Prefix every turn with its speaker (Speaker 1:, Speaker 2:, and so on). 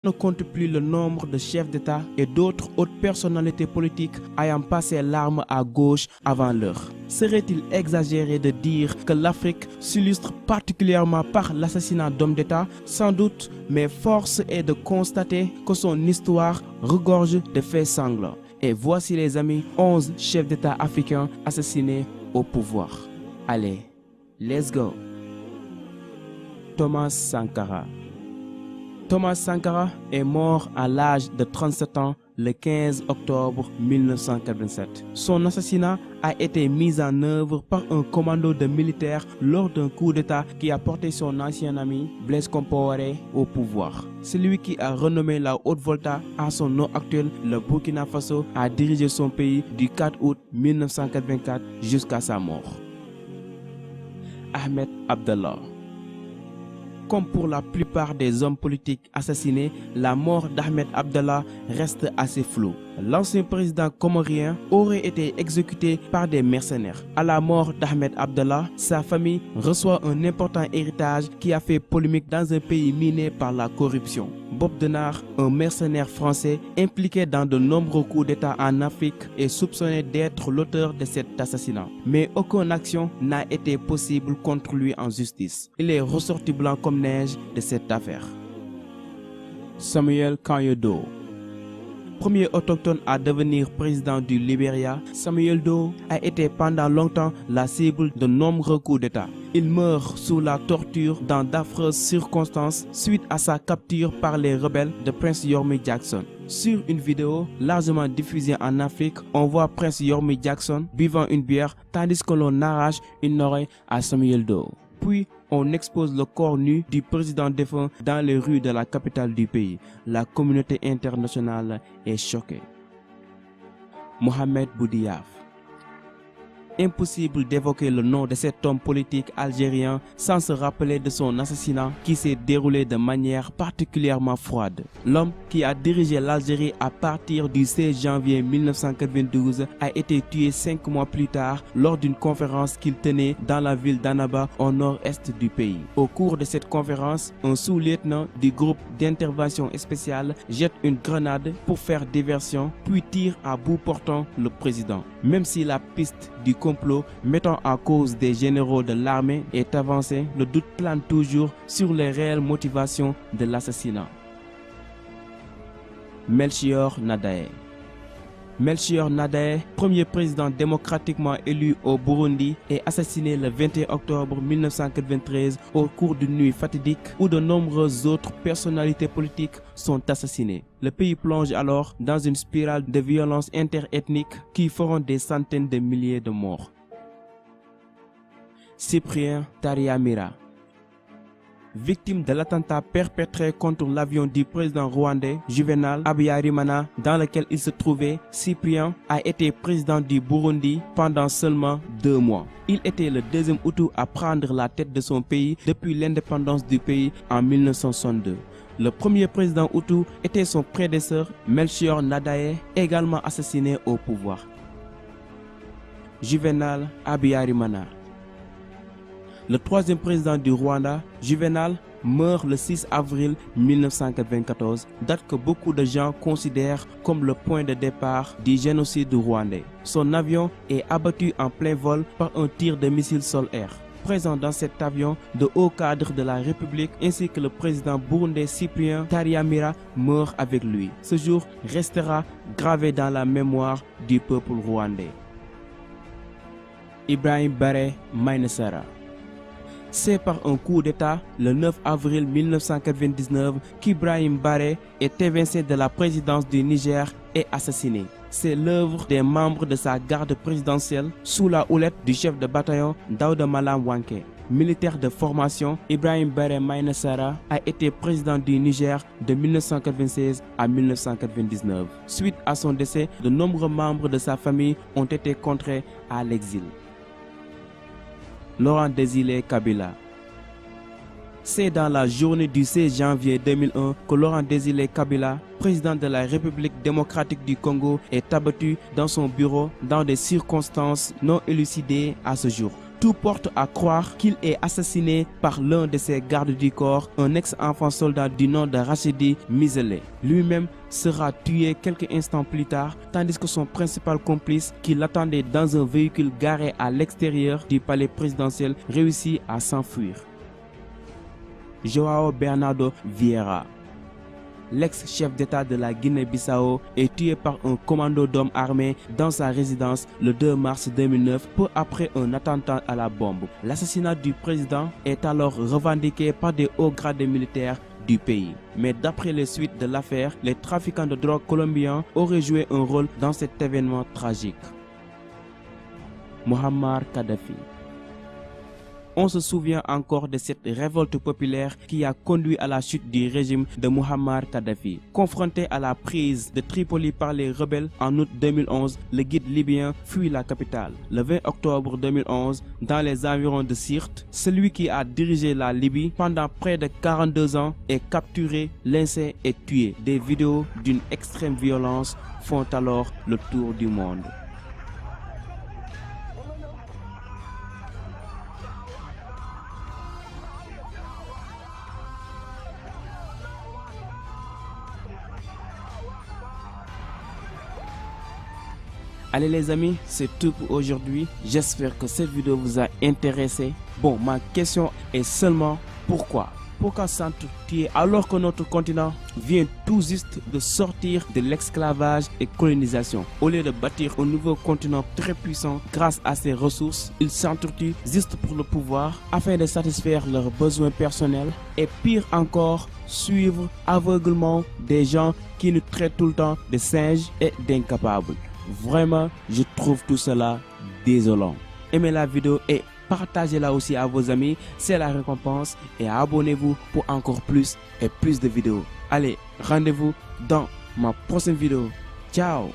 Speaker 1: ne compte plus le nombre de chefs d'État et d'autres hautes personnalités politiques ayant passé l'arme à gauche avant l'heure. Serait-il exagéré de dire que l'Afrique s'illustre particulièrement par l'assassinat d'hommes d'État? Sans doute, mais force est de constater que son histoire regorge de faits sanglants. Et voici les amis, 11 chefs d'État africains assassinés au pouvoir. Allez, let's go. Thomas Sankara. Thomas Sankara est mort à l'âge de 37 ans le 15 octobre 1987. Son assassinat a été mis en œuvre par un commando de militaires lors d'un coup d'État qui a porté son ancien ami Blaise Compaoré au pouvoir. Celui qui a renommé la Haute-Volta à son nom actuel, le Burkina Faso, a dirigé son pays du 4 août 1984 jusqu'à sa mort. Ahmed Abdallah. Comme pour la plupart des hommes politiques assassinés, la mort d'Ahmed Abdallah reste assez floue. L'ancien président comorien aurait été exécuté par des mercenaires. À la mort d'Ahmed Abdallah, sa famille reçoit un important héritage qui a fait polémique dans un pays miné par la corruption. Bob Denard, un mercenaire français impliqué dans de nombreux coups d'État en Afrique, est soupçonné d'être l'auteur de cet assassinat. Mais aucune action n'a été possible contre lui en justice. Il est ressorti blanc comme neige de cette affaire. Samuel Kanyede. Premier autochtone à devenir président du Libéria, Samuel Doe a été pendant longtemps la cible de nombreux coups d'État. Il meurt sous la torture dans d'affreuses circonstances suite à sa capture par les rebelles de Prince Yormi Jackson. Sur une vidéo largement diffusée en Afrique, on voit Prince Yormi Jackson buvant une bière tandis que l'on arrache une oreille à Samuel Doe. Puis, on expose le corps nu du président défunt dans les rues de la capitale du pays. La communauté internationale est choquée. Mohamed Boudiaf. Impossible d'évoquer le nom de cet homme politique algérien sans se rappeler de son assassinat qui s'est déroulé de manière particulièrement froide. L'homme qui a dirigé l'Algérie à partir du 16 janvier 1992 a été tué 5 mois plus tard lors d'une conférence qu'il tenait dans la ville d'Annaba au nord-est du pays. Au cours de cette conférence, un sous-lieutenant du groupe d'intervention spéciale jette une grenade pour faire diversion puis tire à bout portant le président. Même si la piste du complot mettant en cause des généraux de l'armée est avancée, le doute plane toujours sur les réelles motivations de l'assassinat. Melchior Ndadaye. Melchior Ndadaye, premier président démocratiquement élu au Burundi, est assassiné le 21 octobre 1993 au cours d'une nuit fatidique où de nombreuses autres personnalités politiques sont assassinées. Le pays plonge alors dans une spirale de violence interethnique qui feront des centaines de milliers de morts. Cyprien Taryamira. Victime de l'attentat perpétré contre l'avion du président rwandais Juvenal Habyarimana dans lequel il se trouvait, Cyprien a été président du Burundi pendant seulement 2 mois. Il était le deuxième Hutu à prendre la tête de son pays depuis l'indépendance du pays en 1962. Le premier président Hutu était son prédécesseur Melchior Ndadaye, également assassiné au pouvoir. Juvenal Habyarimana. Le troisième président du Rwanda, Juvenal, meurt le 6 avril 1994, date que beaucoup de gens considèrent comme le point de départ du génocide rwandais. Son avion est abattu en plein vol par un tir de missile sol-air. Présent dans cet avion, de hauts cadres de la République ainsi que le président burundais Cyprien Taryamira meurent avec lui. Ce jour restera gravé dans la mémoire du peuple rwandais. Ibrahim Baré Mainesara. C'est par un coup d'État, le 9 avril 1999, qu'Ibrahim Baré est évincé de la présidence du Niger et assassiné. C'est l'œuvre des membres de sa garde présidentielle sous la houlette du chef de bataillon Daouda Malam Wanké. Militaire de formation, Ibrahim Baré Mainesara a été président du Niger de 1996 à 1999. Suite à son décès, de nombreux membres de sa famille ont été contraints à l'exil. Laurent Désiré Kabila. C'est dans la journée du 16 janvier 2001 que Laurent Désiré Kabila, président de la République démocratique du Congo, est abattu dans son bureau dans des circonstances non élucidées à ce jour. Tout porte à croire qu'il est assassiné par l'un de ses gardes du corps, un ex-enfant soldat du nom de Rachidi Mizele. Lui-même sera tué quelques instants plus tard, tandis que son principal complice, qui l'attendait dans un véhicule garé à l'extérieur du palais présidentiel, réussit à s'enfuir. João Bernardo Vieira, l'ex-chef d'État de la Guinée-Bissau, est tué par un commando d'hommes armés dans sa résidence le 2 mars 2009, peu après un attentat à la bombe. L'assassinat du président est alors revendiqué par des hauts gradés militaires du pays. Mais d'après les suites de l'affaire, les trafiquants de drogue colombiens auraient joué un rôle dans cet événement tragique. Muammar Kadhafi. On se souvient encore de cette révolte populaire qui a conduit à la chute du régime de Muammar Kadhafi. Confronté à la prise de Tripoli par les rebelles en août 2011, le guide libyen fuit la capitale. Le 20 octobre 2011, dans les environs de Sirte, celui qui a dirigé la Libye pendant près de 42 ans est capturé, lynché et tué. Des vidéos d'une extrême violence font alors le tour du monde. Allez les amis, c'est tout pour aujourd'hui. J'espère que cette vidéo vous a intéressé. Bon, ma question est seulement pourquoi? Pourquoi s'entretuer alors que notre continent vient tout juste de sortir de l'esclavage et colonisation? Au lieu de bâtir un nouveau continent très puissant grâce à ses ressources, ils s'entretuent juste pour le pouvoir afin de satisfaire leurs besoins personnels et pire encore, suivre aveuglement des gens qui nous traitent tout le temps de singes et d'incapables. Vraiment, je trouve tout cela désolant. Aimez la vidéo et partagez-la aussi à vos amis, c'est la récompense, et abonnez-vous pour encore plus et plus de vidéos. Allez, rendez-vous dans ma prochaine vidéo. Ciao!